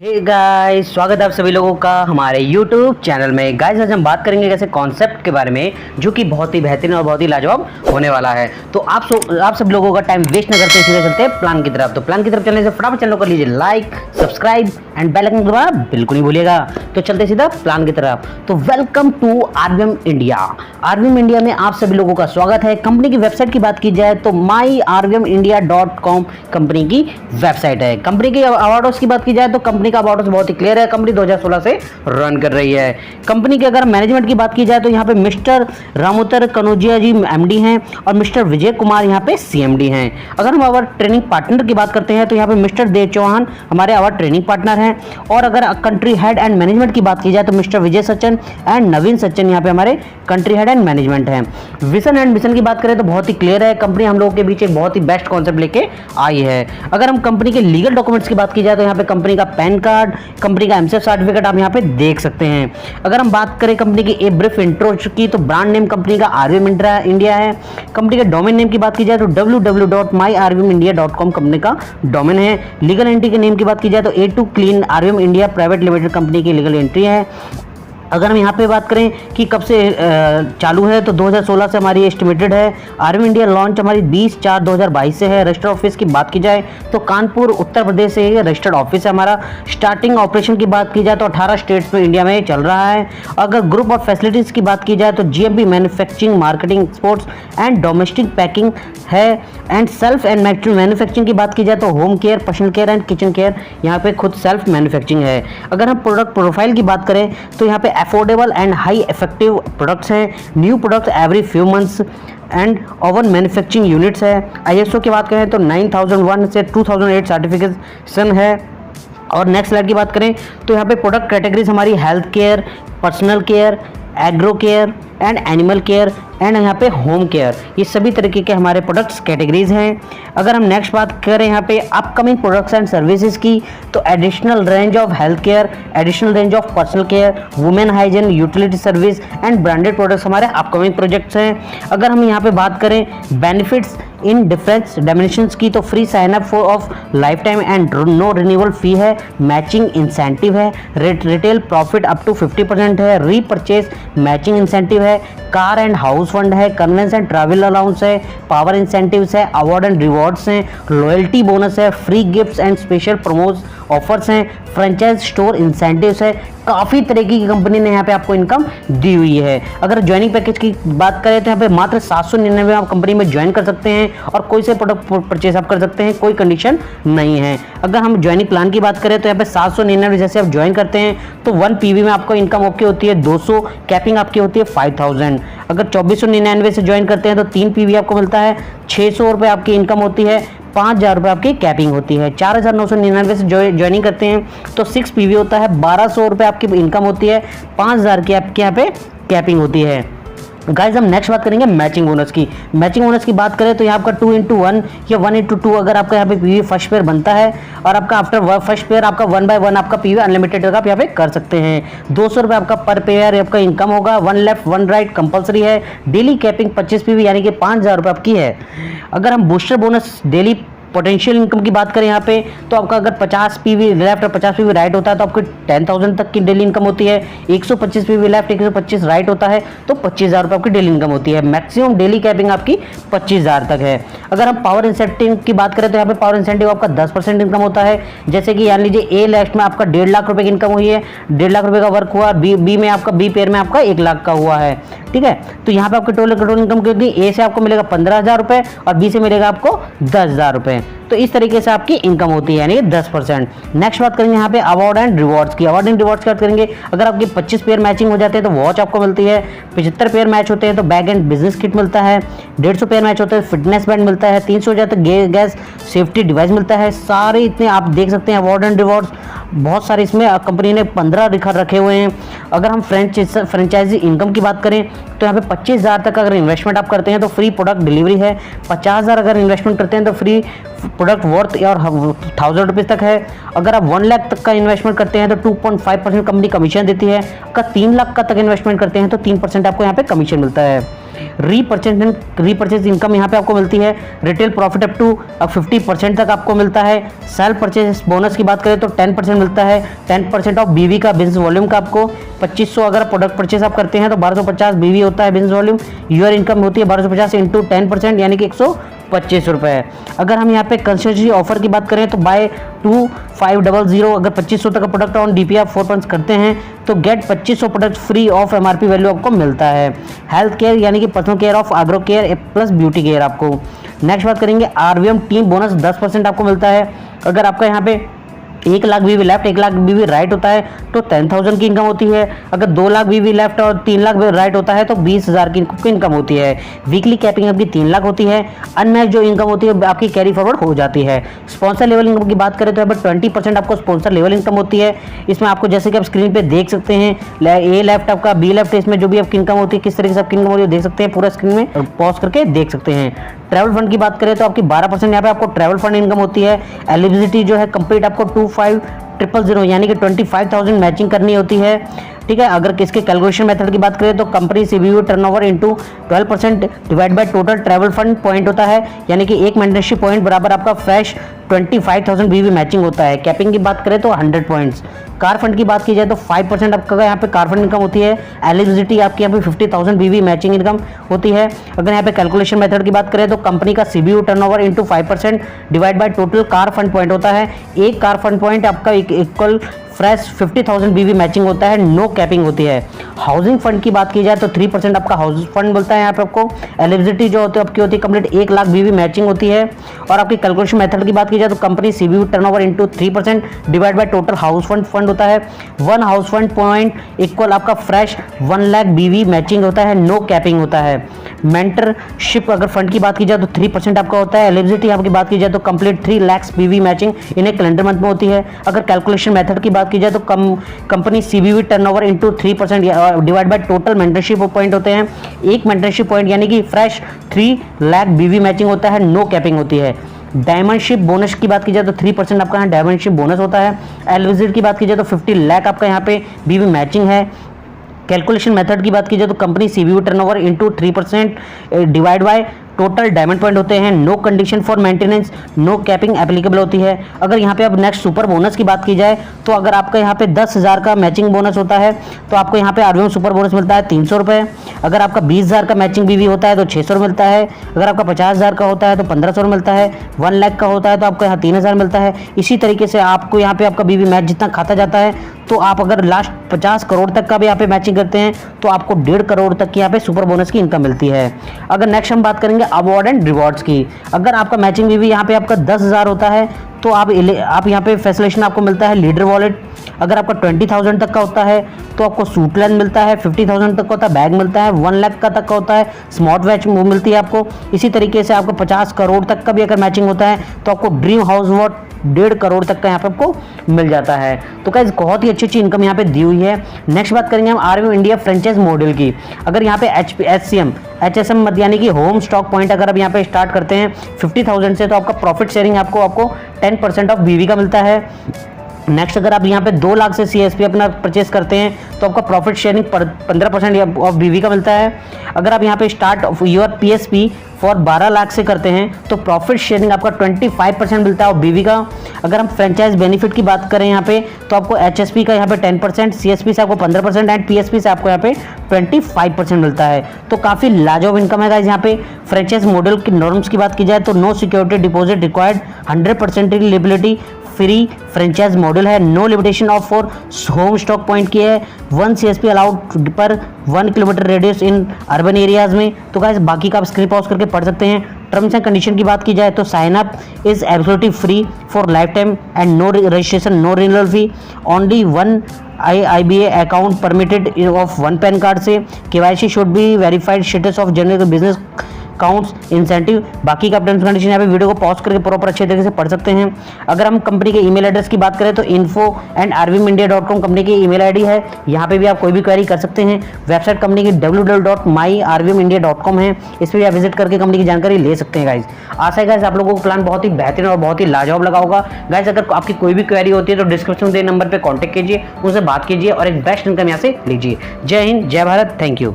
Hey guys, स्वागत है आप सभी लोगों का हमारे YouTube चैनल में। गाइस आज हम बात करेंगे ऐसे कॉन्सेप्ट के बारे में जो कि बहुत ही बेहतरीन और बहुत ही लाजवाब होने वाला है। तो आप सब लोगों का टाइम वेस्ट न करते सीधे चलते हैं प्लान की तरफ। तो प्लान की तरफ चलने से फटाफट चैनल को कर लीजिए like, subscribe and bell icon दबाना बिल्कुल नहीं भूलिएगा। तो चलते सीधा प्लान की तरफ। तो welcome to RVM India. RVM India में आप सभी लोगों का स्वागत है। कंपनी की वेबसाइट की बात की जाए तो myrvmindia.com कंपनी की वेबसाइट है। कंपनी के अवार्ड्स की बात की जाए तो कंपनी का अवार्ड्स बहुत ही क्लियर है। कंपनी 2016 से रन कर रही है। कंपनी के अगर मैनेजमेंट की बात की जाए तो यहाँ पे मिस्टर रामोतर कनौजिया जी एमडी हैं और मिस्टर विजय कुमार यहाँ पे सीएमडी हैं। अगर हम आवर ट्रेनिंग पार्टनर की बात करते हैं तो यहाँ पे मिस्टर देव चौहान हमारे आवर ट्रेनिंग पार्टनर हैं। और अगर कंट्री हेड एंड मैनेजमेंट की बात की जाए तो मिस्टर विजय सच्चन एंड नवीन सच्चन यहाँ पे हमारे कंट्री हेड एंड मैनेजमेंट हैं। विजन एंड मिशन की बात करें तो बहुत ही क्लियर है। कंपनी हम लोगों के बीच एक बहुत ही बेस्ट कॉन्सेप्ट लेके आई है। अगर हम कंपनी के लीगल डॉक्यूमेंट्स की बात की जाए तो यहाँ पे कंपनी का पैन कार्ड, कंपनी का एमसीएफ सर्टिफिकेट आप यहाँ पे देख सकते हैं। अगर हम बात करें कंपनी की एक ब्रीफ इंट्रो की तो ब्रांड नेम कंपनी का आरवीएम इंडिया है। कंपनी के डोमेन नेम की बात की जाए तो www.myrvmindia.com कंपनी का डोमेन है। लीगल एंट्री के नेम की बात की जाए तो A2 clean RVM India private limited company की लीगल एंट्री है। अगर हम यहाँ पे बात करें कि कब से चालू है तो 2016 से हमारी एस्टिमेटेड है। आरवीएम इंडिया लॉन्च हमारी 20/4/2022 से है। रजिस्टर्ड ऑफिस की बात की जाए तो कानपुर उत्तर प्रदेश से ये रजिस्टर्ड ऑफिस है हमारा। स्टार्टिंग ऑपरेशन की बात की जाए तो 18 स्टेट्स में इंडिया में चल रहा है। अगर ग्रुप ऑफ फैसिलिटीज़ की बात की जाए तो GMP manufacturing, marketing, exports and domestic packing है। एंड सेल्फ एंड मैन्युफैक्चरिंग की बात की जाए तो home care, personal care and kitchen care यहाँ पे खुद सेल्फ मैन्युफैक्चरिंग है। अगर हम प्रोडक्ट प्रोफाइल की बात करें तो यहाँ पे affordable and high effective products हैं। New products every few months and own manufacturing units है। आईएसओ की बात करें तो 9001 से 2008 सर्टिफिकेशन है। और नेक्स्ट स्लाइड की बात करें तो यहाँ पे प्रोडक्ट कैटेगरीज हमारी health care, personal care, agro care and animal care and यहाँ पे होम केयर, ये सभी तरीके के हमारे प्रोडक्ट्स कैटेगरीज हैं। अगर हम नेक्स्ट बात करें यहाँ पे अपकमिंग प्रोडक्ट्स एंड सर्विसेज की तो additional range of health care, additional range of personal care, women hygiene, utility service and branded products हमारे अपकमिंग प्रोजेक्ट्स हैं। अगर हम यहाँ पे बात करें बेनिफिट्स इन डिफरेंस डायमेंशंस की तो free sign up for off life time and no renewal fee है। मैचिंग इंसेंटिव है। रिटेल प्रॉफिट अप टू 50% है। रीपरचेज मैचिंग इंसेंटिव है। कार एंड हाउस फंड है। कन्वेंस एंड ट्रैवल अलाउंस है। Power incentives है। Award and rewards हैं। Loyalty bonus है। Free gifts and special promos offers हैं। फ्रेंचाइज स्टोर इंसेंटिव्स है। काफ़ी तरीके की कंपनी ने यहाँ पे आपको इनकम दी हुई है। अगर ज्वाइनिंग पैकेज की बात करें तो यहाँ पे मात्र 799 आप कंपनी में ज्वाइन कर सकते हैं और कोई से प्रोडक्ट परचेज आप कर सकते हैं, कोई कंडीशन नहीं है। अगर हम ज्वाइनिंग प्लान की बात करें तो यहाँ पे 799 जैसे आप ज्वाइन करते हैं तो 1 पीवी में आपको इनकम आपकी होती है 200, कैपिंग आपकी होती है 5000। अगर 2499 से ज्वाइन करते हैं तो 3 पीवी आपको मिलता है, 600 रुपये आपकी इनकम होती है, 5000 रुपये आपकी कैपिंग होती है। 4999 से ज्वाइनिंग करते हैं तो 6 पीवी होता है, 1200 रुपये आपकी इनकम होती है, 5000 की आपके यहाँ पे कैपिंग होती है। गाइज हम नेक्स्ट बात करेंगे मैचिंग बोनस की। मैचिंग बोनस की बात करें तो यहाँ आपका 2x1 या 1x2 अगर आपका यहाँ पे पीवी फर्स्ट पेयर बनता है और आपका आफ्टर फर्स्ट पेयर आपका 1/1 आपका पीवी अनलिमिटेड आप यहाँ पे कर सकते हैं। 200 रुपये आपका पर पेयर आपका इनकम होगा। 1 लेफ्ट 1 राइट कंपलसरी है। डेली कैपिंग 25 पीवी यानी कि 5000 रुपये आपकी है। अगर हम booster bonus daily potential income की बात करें यहाँ पे तो आपका अगर 50 पीवी लेफ्ट और 50 पीवी राइट होता है तो आपकी 10,000 तक की डेली इनकम होती है। 125 पीवी लेफ्ट 125 राइट होता है तो 25,000 रुपये आपकी डेली इनकम होती है। मैक्सिमम डेली कैपिंग आपकी 25,000 तक है। अगर हम पावर इंसेंटिव की बात करें तो यहाँ पे पावर इंसेंटिव आपका 10% इनकम होता है। जैसे कि मान लीजिए ए लेफ्ट में आपका 1.5 लाख रुपये की इनकम हुई है, 1.5 लाख रुपये का वर्क हुआ। बी में आपका बी पेयर में आपका 1 लाख का हुआ है, ठीक है। तो यहाँ पे आपकी टोटल इनकम कितनी, ए से आपको मिलेगा 15,000 रुपये और बी से मिलेगा आपको 10,000 रुपये। तो इस तरीके से आपकी इनकम होती है यानी 10%। नेक्स्ट बात करेंगे यहाँ पे अवार्ड एंड रिवॉर्ड्स की। अवार्ड एंड रिवॉर्ड्स की बात करेंगे, अगर आपकी 25 पेयर मैचिंग हो जाते हैं तो वॉच आपको मिलती है। 75 पेयर मैच होते हैं तो बैग एंड बिजनेस किट मिलता है। 150 पेयर मैच होते हैं फिटनेस बैंड मिलता है। 300 हो जाते हैं गैस सेफ्टी डिवाइस मिलता है। सारे इतने आप देख सकते हैं अवार्ड एंड रिवॉर्ड्स बहुत सारे इसमें कंपनी ने 15 रखे हुए हैं। अगर हम फ्रेंचाइजी इनकम की बात करें तो यहाँ पे 25,000 तक अगर इन्वेस्टमेंट आप करते हैं तो फ्री प्रोडक्ट डिलीवरी है। 50,000 अगर इन्वेस्टमेंट करते हैं तो फ्री प्रोडक्ट वर्थ और 1000 रुपीज़ तक है। अगर आप 1 लाख तक का इन्वेस्टमेंट करते हैं तो 2.5% कंपनी कमीशन देती है। अगर 3 लाख का तक इन्वेस्टमेंट करते हैं तो 3% आपको यहाँ पे कमीशन मिलता है। रीपरचेज इनकम यहाँ पे आपको मिलती है। रिटेल प्रॉफिट अप टू 50% तक आपको मिलता है। सेल परचेज बोनस की बात करें तो 10% मिलता है। 10% ऑफ बीवी का बिजनेस वॉल्यूम का आपको 2500 अगर प्रोडक्ट परचेज आप करते हैं तो 1250 बीवी होता है बिजनेस वॉल्यूम। यूर इनकम होती है 1250 इंटू 10% यानी कि 125 रुपये। अगर हम यहाँ पे कंसल्टेंसी ऑफर की बात करें तो बाय 2500 अगर 2500 तक का प्रोडक्ट ऑन डीपीआर 4 पॉइंट्स करते हैं तो get 2500 product free of MRP value आपको मिलता है। हेल्थ केयर यानी कि personal care of agro care plus beauty care आपको। नेक्स्ट बात करेंगे आरवीएम टीम बोनस 10% आपको मिलता है। अगर आपका यहाँ पे 1 लाख बीवी लेफ्ट 1 लाख बीवी राइट होता है तो 10,000 की इनकम होती है। अगर 2 लाख बीवी लेफ्ट और 3 लाख राइट होता है तो 20,000 की इनकम होती है। वीकली कैपिंग आपकी 3 लाख होती है। अनमैच जो इनकम होती है आपकी कैरी फॉरवर्ड हो जाती है। स्पॉन्सर लेवल इनकम की बात करें तो यहाँ पर 20% आपको स्पॉन्सर लेवल इनकम होती है। इसमें आपको जैसे कि आप स्क्रीन पे देख सकते हैं ए लेफ्ट आपका बी लेफ्ट, इसमें जो भी आपकी इनकम होती है किस तरीके से आपकी इनकम होती है देख सकते हैं पूरा स्क्रीन में पॉज करके देख सकते हैं। ट्रैवल फंड की बात करें तो आपकी 12% यहाँ पे आपको ट्रैवल फंड इनकम होती है। एलिजिबिलिटी जो है कंप्लीट आपको 25,000 यानी कि 25,000 मैचिंग करनी होती है। ठीक है, अगर किसके कैलकुलेशन मेथड की बात करें तो company CBU turnover into 12% divide by total travel fund point होता है यानी कि एक मेंटरशिप पॉइंट बराबर आपका फ्रेश 25,000 बीवी मैचिंग होता है। कैपिंग की बात करें तो 100 पॉइंट्स। कार फंड की बात की जाए तो 5% आपका यहाँ पे कार फंड इनकम होती है। एलिजिबिलिटी आपकी यहाँ पे 50,000 बीवी मैचिंग इनकम होती है। अगर यहाँ पे कैलकुलेशन मेथड की बात करें तो कंपनी का CBU turnover into 5% divide by total car fund point होता है। एक कार फंड पॉइंट आपका इक्वल फ्रेश 50,000 बीवी मैचिंग होता है। नो कैपिंग होती है। हाउसिंग फंड की बात की जाए तो 3% आपका हाउस फंड बोलता है। यहाँ पे आपको एलिजिबिलिटी जो होती है आपकी होती है कंप्लीट 1 लाख बीवी मैचिंग होती है। और आपकी कैलकुलेशन मेथड की बात की जाए तो company CBU turnover into 3% divide by total house fund होता है। 1 हाउस फंड पॉइंट इक्वल आपका फ्रेश 1 लाख बीवी मैचिंग होता है। नो कैपिंग होता है। मेंटरशिप अगर फंड की बात की जाए तो 3% आपका होता है। एलिजिबिलिटी आपकी बात की जाए तो कंप्लीट 3 लाख बीवी मैचिंग इन एक कैलेंडर मंथ में होती है। अगर कैलकुलेशन मेथड की बात की जाए तो company CBV turnover into 3% divide by total mentorship point होते हैं। एक मेंटरशिप पॉइंट यानी कि फ्रेश 3 लाख बीवी मैचिंग होता है। नो कैपिंग होती है। डायमंडशिप बोनस की बात की जाए तो 3% आपका यहाँ डायमंडशिप बोनस होता है। एलिजिबिलिटी की बात की जाए तो 50 लाख आपका यहाँ पे बीवी मैचिंग है। कैलकुलेशन मेथड की बात की जाए तो company CBU turnover into 3% divide by total diamond point होते हैं। No condition for maintenance no capping applicable होती है। अगर यहाँ पे अब नेक्स्ट सुपर बोनस की बात की जाए तो अगर आपका यहाँ पे 10,000 का मैचिंग बोनस होता है तो आपको यहाँ पे आरवीएम सुपर बोनस मिलता है 300 रुपये। अगर आपका 20,000 का मैचिंग बीवी होता है तो 600 मिलता है। अगर आपका 50,000 का होता है तो 1,500 मिलता है। 1 लाख का होता है तो आपको यहाँ 3,000 मिलता है। इसी तरीके से आपको यहाँ पे आपका बीवी मैच जितना खाता जाता है तो आप अगर लास्ट 50 करोड़ तक का भी यहाँ पे मैचिंग करते हैं तो आपको 1.5 करोड़ तक की यहाँ पे सुपर बोनस की इनकम मिलती है। अगर नेक्स्ट हम बात करेंगे अवार्ड एंड रिवॉर्ड्स की। अगर आपका मैचिंग बीवी यहाँ पे आपका 10,000 होता है तो आप यहाँ पे फैसिलिटेशन आपको मिलता है लीडर वॉलेट। अगर आपका 20,000 तक का होता है तो आपको सूट लेंथ मिलता है। 50,000 तक का होता है बैग मिलता है। 1 लाख का तक का होता है स्मार्ट वॉच वो मिलती है आपको। इसी तरीके से आपको 50 करोड़ तक का भी अगर मैचिंग होता है तो आपको ड्रीम हाउस वॉट 1.5 करोड़ तक का यहाँ पे आपको मिल जाता है। तो गाइस बहुत ही अच्छी इनकम यहाँ पे दी हुई है। नेक्स्ट बात करेंगे हम आरवीएम इंडिया फ्रेंचाइज मॉडल की। अगर यहाँ पे HSM मत यानी कि होम स्टॉक पॉइंट अगर आप यहाँ पे स्टार्ट करते हैं 50,000 से तो आपका प्रॉफिट शेयरिंग आपको 10% ऑफ बीवी का मिलता है। नेक्स्ट अगर आप यहाँ पे 2 लाख से CSP अपना परचेस करते हैं तो आपका प्रॉफिट शेयरिंग 15% ऑफ बीवी का मिलता है। अगर आप यहाँ पे start your PSP for 12 lakh से करते हैं तो प्रॉफिट शेयरिंग आपका 25% मिलता है और बीवी का। अगर हम फ्रेंचाइज बेनिफिट की बात करें यहाँ पे तो आपको HSP का यहाँ पे 10%, CSP से आपको 15% एंड PSP से आपको यहाँ पे 25% मिलता है। तो काफ़ी लाजवाब इनकम है गाइस। यहाँ पे फ्रेंचाइज मॉडल की नॉर्म्स की बात की जाए तो no security deposit required, 100% liability free franchise model है। No limitation of for home stock point की है। 1 CSP अलाउड पर 1 kilometre radius in urban areas में। तो गाइस बाकी का आप स्क्रीन पॉज करके पढ़ सकते हैं। टर्म्स एंड कंडीशन की बात की जाए तो sign up is absolutely free for life time and no registration no renewal fee. Only 1 IBA account permitted of 1 PAN card से। KYC should be verified status of general business counts incentive. बाकी का terms condition यहाँ पे video को pause करके proper अच्छे तरीके से पढ़ सकते हैं। अगर हम कंपनी के ईमेल एड्रेस की बात करें तो info@rvmindia.com कंपनी की ईमेल आईडी है। यहाँ पे भी आप कोई भी क्वेरी कर सकते हैं। वेबसाइट कंपनी की www.myrvmindia.com है। इस पर भी आप विजिट करके कंपनी की जानकारी ले सकते हैं गाइज। आशा है गाइज आप लोगों को प्लान बहुत ही बेहतरीन और बहुत ही लाजवाब लगा होगा। गाइज अगर आपकी कोई भी क्वेरी होती है तो डिस्क्रिप्शन में नंबर पर कॉन्टैक्ट कीजिए, उनसे बात कीजिए और एक बेस्ट इनकम यहाँ से लीजिए। जय हिंद, जय भारत, थैंक यू।